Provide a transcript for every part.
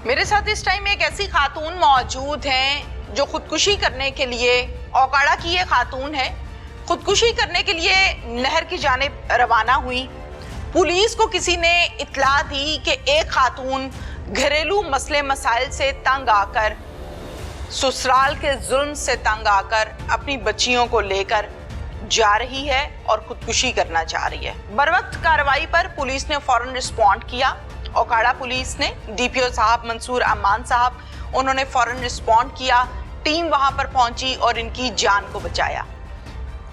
میرے ساتھ اس ٹائم ایک ایسی خاتون موجود ہیں جو خودکشی کرنے کے لیے اوکاڑا کی یہ خاتون ہے، خودکشی کرنے کے لیے نہر کی جانب روانہ ہوئی۔ پولیس کو کسی نے اطلاع دی کہ ایک خاتون گھریلو مسئلے مسائل سے تنگ آ کر، سسرال کے ظلم سے تنگ آ کر اپنی بچیوں کو لے کر جا رہی ہے اور خودکشی کرنا چاہ رہی ہے۔ بروقت کارروائی پر پولیس نے فوراً رسپونڈ کیا۔ اوکاڑا پولیس نے ڈی پی او صاحب منصور امان صاحب انہوں نے فوراً رسپونڈ کیا، ٹیم وہاں پر پہنچی اور ان کی جان کو بچایا۔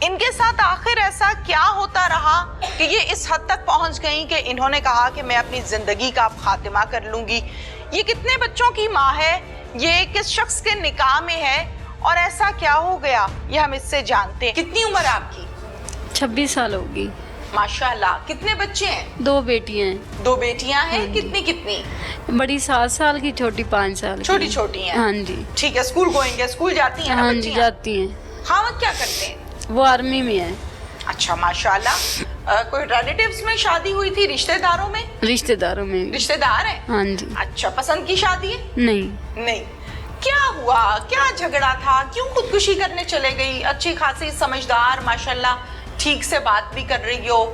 ان کے ساتھ آخر ایسا کیا ہوتا رہا کہ یہ اس حد تک پہنچ گئیں کہ انہوں نے کہا کہ میں اپنی زندگی کا اب خاتمہ کر لوں گی؟ یہ کتنے بچوں کی ماں ہے؟ یہ کس شخص کے نکاح میں ہے؟ اور ایسا کیا ہو گیا یہ ہم اس سے جانتے ہیں۔ کتنی عمر ہے آپ کی؟ 26 سال ہوگی۔ ماشاءاللہ۔ کتنے بچے ہیں؟ 2 بیٹیاں ہیں۔ 2 بیٹیاں ہیں۔ کتنی؟ بڑی 7 سال کی، چھوٹی 5 سال کی۔ چھوٹی ہیں۔ ہاں جی ٹھیک ہے، اسکول گوئنگ ہے، اسکول جاتی ہیں نا ہاں جی بچیاں؟ جاتی ہیں۔ خاوند کیا کرتے ہیں؟ وہ آرمی میں ہے۔ اچھا ماشاءاللہ۔ کوئی ریلیٹیوز میں شادی ہوئی تھی؟ رشتہ داروں میں؟ رشتہ داروں میں۔ رشتہ دار ہیں؟ ہاں جی۔ اچھا، پسند کی شادی ہے؟ نہیں۔ کیا ہوا؟ کیا جھگڑا تھا؟ کیوں خودکشی کرنے چلے گئی؟ اچھی خاصی سمجھدار، ماشاءاللہ ٹھیک سے بات بھی کر رہی ہو،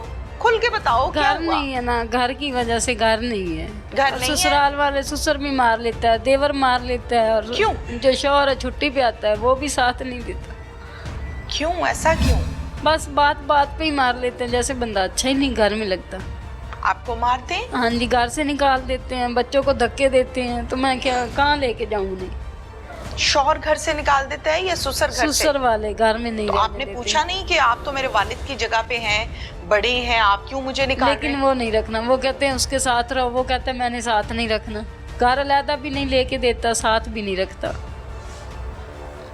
کھل کے بتاؤ کیا گھر ہوا؟ نہیں ہے نا، گھر کی وجہ سے گھر نہیں ہے۔ گھر نہیں ہے؟ سسرال والے سسر بھی مار لیتا ہے، دیور مار لیتا ہے، اور کیوں؟ جو شوہر ہے چھٹی پہ آتا ہے وہ بھی ساتھ نہیں دیتا۔ کیوں؟ ایسا کیوں؟ بس بات پہ ہی مار لیتے ہیں، جیسے بندہ اچھا ہی نہیں گھر میں لگتا۔ آپ کو مارتے ہیں؟ ہاں جی، گھر سے نکال دیتے ہیں، بچوں کو دھکے دیتے ہیں، تو میں کہاں لے کے جاؤں انہیں؟ شوہر گھر سے نکال دیتا ہے یا سسر گھر سے؟ سسر والے گھر میں نہیں تو آپ نے پوچھا نہیں کہ آپ تو میرے والد کی جگہ پہ ہیں، بڑے ہیں، آپ کیوں مجھے نکال رہے ہیں؟ لیکن وہ نہیں رکھنا، وہ کہتے ہیں اس کے ساتھ رہو، وہ کہتے ہیں میں نے ساتھ نہیں رکھنا۔ گھر علیحدہ بھی نہیں لے کے دیتا، ساتھ بھی نہیں رکھتا۔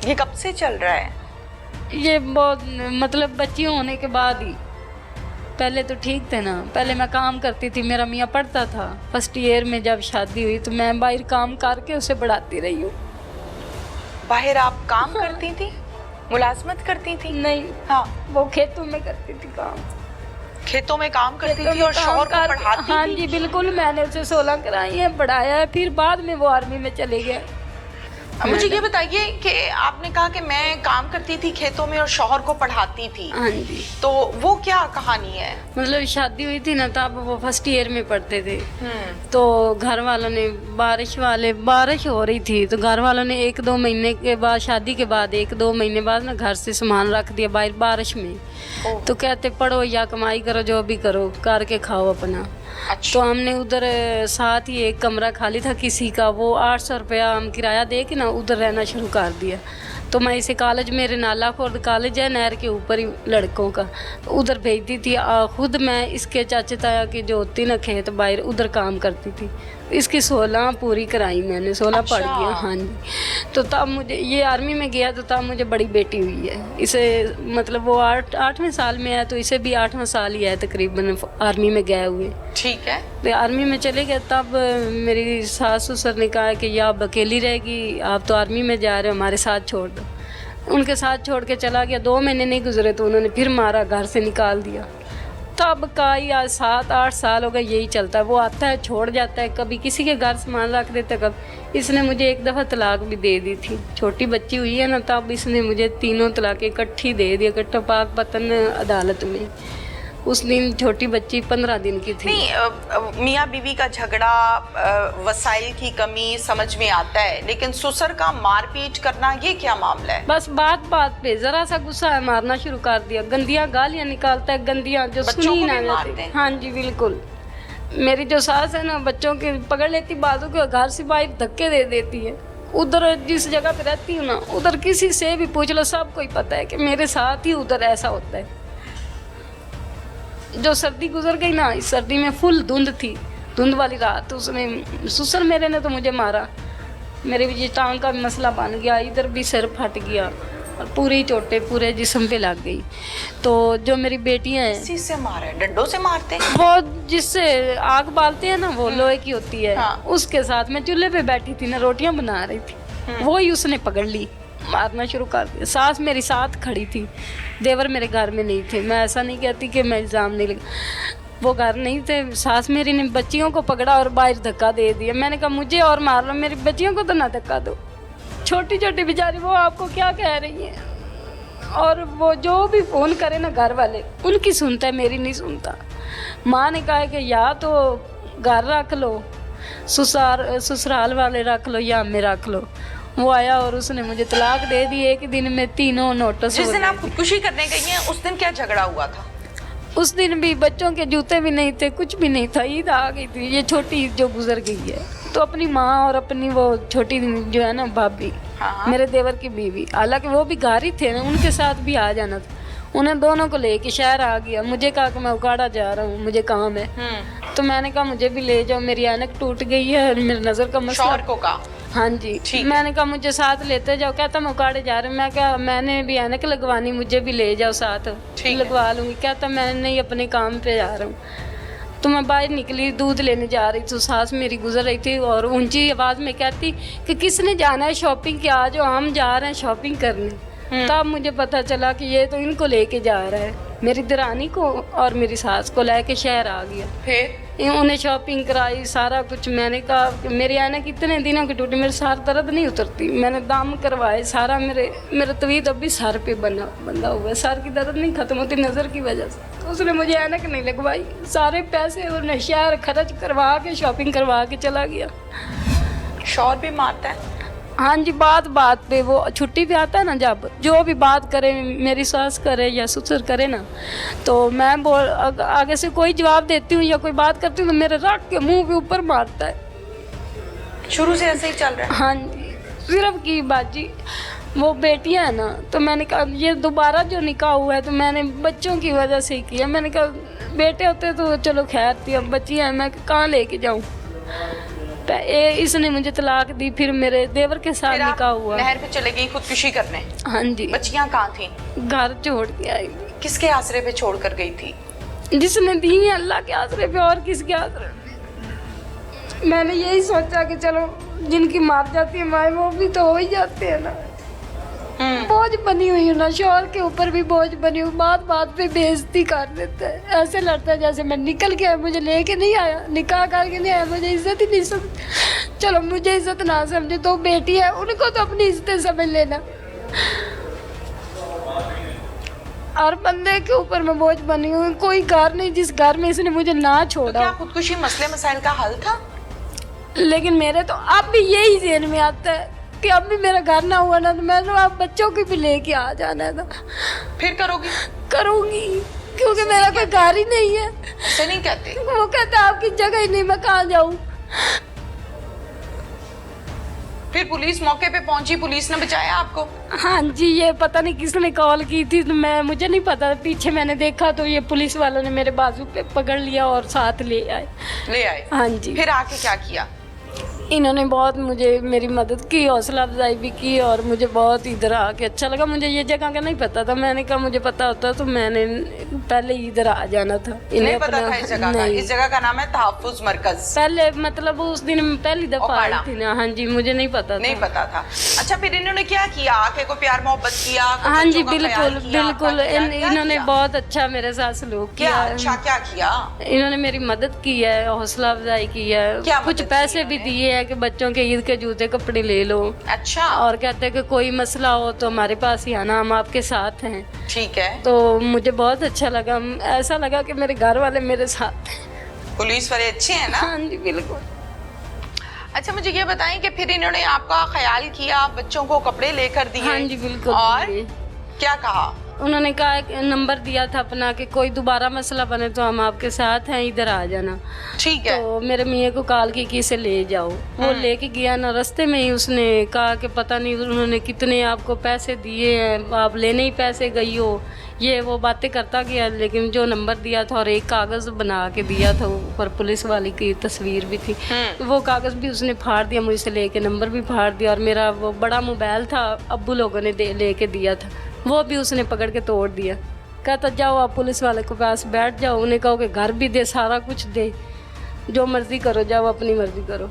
یہ کب سے چل رہا ہے؟ یہ بہت مطلب بچی ہونے کے بعد ہی۔ پہلے تو ٹھیک تھے نا، پہلے میں کام کرتی تھی، میرا میاں پڑھتا تھا، فرسٹ ایئر میں جب شادی ہوئی تو میں باہر کام کر کے اسے پڑھاتی رہی ہوں۔ باہر آپ کام کرتی تھی؟ ملازمت کرتی تھی؟ نہیں، ہاں، وہ کھیتوں میں کرتی تھی کام۔ کھیتوں میں کام کرتی تھی اور شوہر کو پڑھاتی تھی؟ ہاں جی بالکل، میں نے اسے 16 کرائی ہیں، پڑھایا ہے، پھر بعد میں وہ آرمی میں چلے گیا۔ مجھے یہ بتائیے کہ آپ نے کہا کہ میں کام کرتی تھی کھیتوں میں اور شوہر کو پڑھاتی تھی، ہاں جی، تو وہ کیا کہانی ہے؟ مطلب شادی ہوئی تھی نا تب وہ فرسٹ ایئر میں پڑھتے تھے، تو گھر والوں نے بارش ہو رہی تھی تو گھر والوں نے 1-2 مہینے کے بعد، شادی کے بعد 1-2 مہینے بعد نا گھر سے سامان رکھ دیا باہر بارش میں، تو کہتے پڑھو یا کمائی کرو، جو بھی کرو کر کے کھاؤ اپنا۔ تو ہم نے ادھر ساتھ ہی ایک کمرہ خالی تھا کسی کا، وہ 800 روپیہ ہم کرایہ دے کے نا ادھر رہنا شروع کر دیا۔ تو میں اسے کالج، میرے نالا خورد کالج ہے نہر کے اوپر ہی لڑکوں کا، تو ادھر بھیجتی تھی۔ خود میں اس کے چاچے تایا کی جو ہوتی نا کھیت باہر، ادھر کام کرتی تھی۔ اس کی 16 پوری کرائی میں نے، 16 پڑھ گیا۔ ہاں جی، تو تب مجھے یہ آرمی میں گیا تو تب مجھے بڑی بیٹی ہوئی ہے۔ اسے مطلب وہ 8ویں سال میں ہے تو اسے بھی 8واں سال ہی ہے تقریباً آرمی میں گئے ہوئے۔ ٹھیک ہے، تو آرمی میں چلے گئے، تب میری ساس سسر نے کہا کہ یہ آپ اکیلی رہے گی، آپ تو آرمی میں جا رہے ہو، ہمارے ساتھ چھوڑ دو۔ ان کے ساتھ چھوڑ کے چلا گیا، 2 مہینے نہیں گزرے تو انہوں نے پھر مارا، گھر سے نکال دیا۔ تب کا ہی آج 7-8 سال ہو گئے یہی چلتا ہے، وہ آتا ہے چھوڑ جاتا ہے، کبھی کسی کے گھر سامان رکھ دیتا ہے، کبھی اس نے مجھے 1 دفعہ طلاق بھی دے دی تھی، چھوٹی بچی ہوئی ہے نا، تب اس نے مجھے 3 طلاقیں اکٹھی دے دی، اکٹھا پاک پتن عدالت میں۔ اس دن چھوٹی بچی 15 دن کی تھی۔ نہیں، میاں بیوی کا جھگڑا، وسائل کی کمی سمجھ میں آتا ہے، لیکن سسر کا مار پیٹ کرنا یہ کیا معاملہ ہے؟ بس بات پہ ذرا سا غصہ ہے مارنا شروع کر دیا، گندیاں گالیاں نکالتا ہے، گندیاں جو سنی نہ جاتی۔ ہاں جی بالکل، میری جو ساس ہے نا بچوں کے پکڑ لیتی بازو کے، گھر سے باہر دھکے دے دیتی ہے۔ ادھر جس جگہ پہ رہتی ہوں نا، ادھر کسی سے بھی پوچھ لو، سب کو ہی پتہ ہے کہ میرے ساتھ ہی ادھر ایسا ہوتا ہے۔ جو سردی گزر گئی نا، اس سردی میں فل دھند تھی، دھند والی رات، اس نے سسر میرے نے تو مجھے مارا، میرے بھی یہ ٹانگ کا بھی مسئلہ بن گیا، ادھر بھی سر پھٹ گیا اور پوری چوٹیں پورے جسم پہ لگ گئی۔ تو جو میری بیٹیاں ہیں، کس سے مارے؟ ڈنڈوں سے مارتے ہیں؟ وہ جس سے آگ بالتے ہیں نا، وہ لوہے کی ہوتی ہے، اس کے ساتھ میں چولہے پہ بیٹھی تھی نا، روٹیاں بنا رہی تھی، وہی اس نے پکڑ لی، مارنا شروع کر دیا۔ ساس میری ساتھ کھڑی تھی، دیور میرے گھر میں نہیں تھے، میں ایسا نہیں کہتی کہ میں الزام نہیں لگا، वो घर नहीं थे। सास मेरी ने बच्चियों को पकड़ा और बाहर धक्का दे दिया। मैंने कहा मुझे और मार लो, मेरी बच्चियों को तो ना धक्का दो। छोटी छोटी बेचारी, वो आपको क्या कह रही है। और वो जो भी फ़ोन करे ना घर वाले, उनकी सुनता है, मेरी नहीं सुनता। माँ ने कहा कि या तो घर रख लो, ससुराल वाले रख लो या हमें रख लो। वो आया और उसने मुझे तलाक दे दी। एक दिन में 3 नोटिस। जिस दिन आप खुदकुशी करने गई हैं उस दिन क्या झगड़ा हुआ था? उस दिन भी बच्चों के जूते भी नहीं थे, कुछ भी नहीं था। ईद आ गई थी, ये छोटी ईद जो गुजर गई है। तो अपनी माँ और अपनी वो छोटी जो है ना भाभी, मेरे देवर की बीवी, हालांकि वो भी घर ही थे ना, उनके साथ भी आ जाना था। उन्हें दोनों को लेके शहर आ गया। मुझे कहा कि मैं उकाड़ा जा रहा हूँ, मुझे काम है। तो मैंने कहा मुझे भी ले जाओ, मेरी ऐनक टूट गई है और मेरी नज़र का मसला। शौहर को कहा? हाँ जी। मैंने कहा मुझे साथ लेते जाओ। कहता मैं उकाड़े जा रहा हूँ। मैं क्या, मैंने भी ऐनक लगवानी, मुझे भी ले जाओ साथ, लगवा लूँगी। कहता मैं नहीं, अपने काम पे जा रहा हूँ। तो मैं बाहर निकली, दूध लेने जा रही थी। सास मेरी गुजर रही थी और ऊंची आवाज़ में कहती कि किसने जाना है शॉपिंग के, आ जाओ हम जा रहे हैं शॉपिंग करने। तब मुझे पता चला कि ये तो इनको लेके जा रहा है, मेरी दरानी को और मेरी सास को लेके शहर आ गया। फिर उन्हें शॉपिंग कराई, सारा कुछ। मैंने कहा कि मेरी ऐनक कितने दिनों की टूटी, मेरे सर दर्द नहीं उतरती। मैंने दाम करवाए सारा, मेरा तवीत अभी सर पे बंधा हुआ है, सर की दर्द नहीं खत्म होती नज़र की वजह से। तो उसने मुझे ऐनक नहीं लगवाई। सारे पैसे उन्हें शहर खर्च करवा के शॉपिंग करवा के चला गया। शौहर भी मारता है? हाँ जी, बात पे वो छुट्टी पे आता है ना, जब जो भी बात करे, मेरी सास करे या ससुर करे ना, तो मैं आगे से कोई जवाब देती हूँ या कोई बात करती हूँ तो मेरे रख के मुंह के ऊपर मारता है। शुरू से ऐसे ही चल रहा है? हाँ जी। सिर्फ की बाजी वो बेटियां है ना, तो मैंने कहा ये दोबारा जो निकाह हुआ है तो मैंने बच्चों की वजह से किया। मैंने कहा बेटे होते तो चलो खैर थी, अब बच्चियाँ हैं, मैं कहाँ लेके जाऊँ। इसने मुझे तलाक दी। फिर मेरे देवर के साथ निकाह हुआ। नहर पे चले गई खुदकुशी करने? हाँ जी। बच्चियां कहाँ थी? घर छोड़ के आई। किसके आसरे पे छोड़ कर गई थी? जिसने दी है अल्लाह के आसरे पे, और किसके आसरे पे। मैंने यही सोचा कि चलो जिनकी मार जाती है माए, वो भी तो हो ही जाते हैं ना। बोझ बनी हुई हूँ ना, शौहर के ऊपर भी बोझ बनी हुई। बात पे बेइज्जती कर देता है, ऐसे लड़ता है जैसे मैं निकल के आया, मुझे लेके नहीं आया, निकाह करके नहीं आया, मुझे इज्जत ही नहीं समझ। चलो मुझे इज्जत ना समझे तो बेटी है, उनको तो अपनी इज्जत समझ लेना। हर बंदे के ऊपर मैं बोझ बनी हुई। कोई घर नहीं जिस घर में इसने मुझे ना छोड़ा। तो क्या खुदकुशी मसले मसाइल का हल था? लेकिन मेरे तो अब भी यही ज़हन में आता है कि अब भी मेरा घर ना हुआ ना तो मैं तो आप बच्चों की भी लेके आ जाना था। फिर करोगी? करूँगी, क्योंकि मेरा कोई घर ही नहीं है। ऐसे नहीं कहते? वो कहता आपकी जगह ही नहीं, मैं कहाँ जाऊँ। फिर पुलिस मौके पे पहुंची, पुलिस ने बचाया आपको? हाँ जी, ये पता नहीं किसने कॉल की थी, तो मुझे नहीं पता। पीछे मैंने देखा तो ये पुलिस वालों ने मेरे बाजू पे पकड़ लिया और साथ ले आए। हाँ जी। फिर आके क्या किया? इन्होंने बहुत मुझे मेरी मदद की, हौसला अफजाई भी की और मुझे बहुत इधर आके अच्छा लगा। मुझे ये जगह का नहीं पता था। मैंने कहा मुझे पता होता तो मैंने पहले इधर आ जाना था। नहीं पता था इस जगह का? इस जगह का नाम है तहफ्फुज़ मरकज। पहले मतलब उस दिन पहली दफा आई थी ना। हाँ जी, मुझे नहीं पता था। अच्छा, फिर इन्होंने क्या किया? आके को प्यार मोहब्बत किया? हाँ जी, बिल्कुल। इन्होंने बहुत अच्छा मेरे साथ सलूक किया। अच्छा, क्या किया? इन्होंने मेरी मदद की है, हौसला अफजाई की है, कुछ पैसे भी दिए कि बच्चों के ईद के जूते कपड़े ले लो। अच्छा। और कहते हैं कि कोई मसला हो तो हमारे पास ही आना, हम आपके साथ हैं। ठीक है। तो मुझे बहुत अच्छा लगा, ऐसा लगा कि मेरे घर वाले मेरे साथ हैं। पुलिस वाले अच्छे हैं ना? हाँ जी, बिल्कुल। अच्छा, मुझे ये बताएं कि फिर इन्होंने आपका ख्याल किया, बच्चों को कपड़े लेकर दिए? हाँ जी, बिल्कुल। और क्या कहा? उन्होंने कहा, नंबर दिया था अपना कि कोई दोबारा मसला बने तो हम आपके साथ हैं, इधर आ जाना। ठीक है। तो मेरे मियाँ को कॉल की कि इसे ले जाओ। वो लेके गया ना, रास्ते में ही उसने कहा कि पता नहीं उन्होंने कितने आपको पैसे दिए हैं, आप लेने ही पैसे गई हो, ये वो बातें करता गया। लेकिन जो नंबर दिया था और एक कागज़ बना के दिया था, ऊपर पुलिस वाली की तस्वीर भी थी, तो वो कागज़ भी उसने फाड़ दिया, मुझसे लेके नंबर भी फाड़ दिया। और मेरा वो बड़ा मोबाइल था, अब्बू लोगों ने लेके दिया था, वो भी उसने पकड़ के तोड़ दिया। कहता जाओ आप पुलिस वाले के पास बैठ जाओ, उन्हें कहो कि घर भी दे, सारा कुछ दे, जो मर्ज़ी करो, जाओ अपनी मर्ज़ी करो।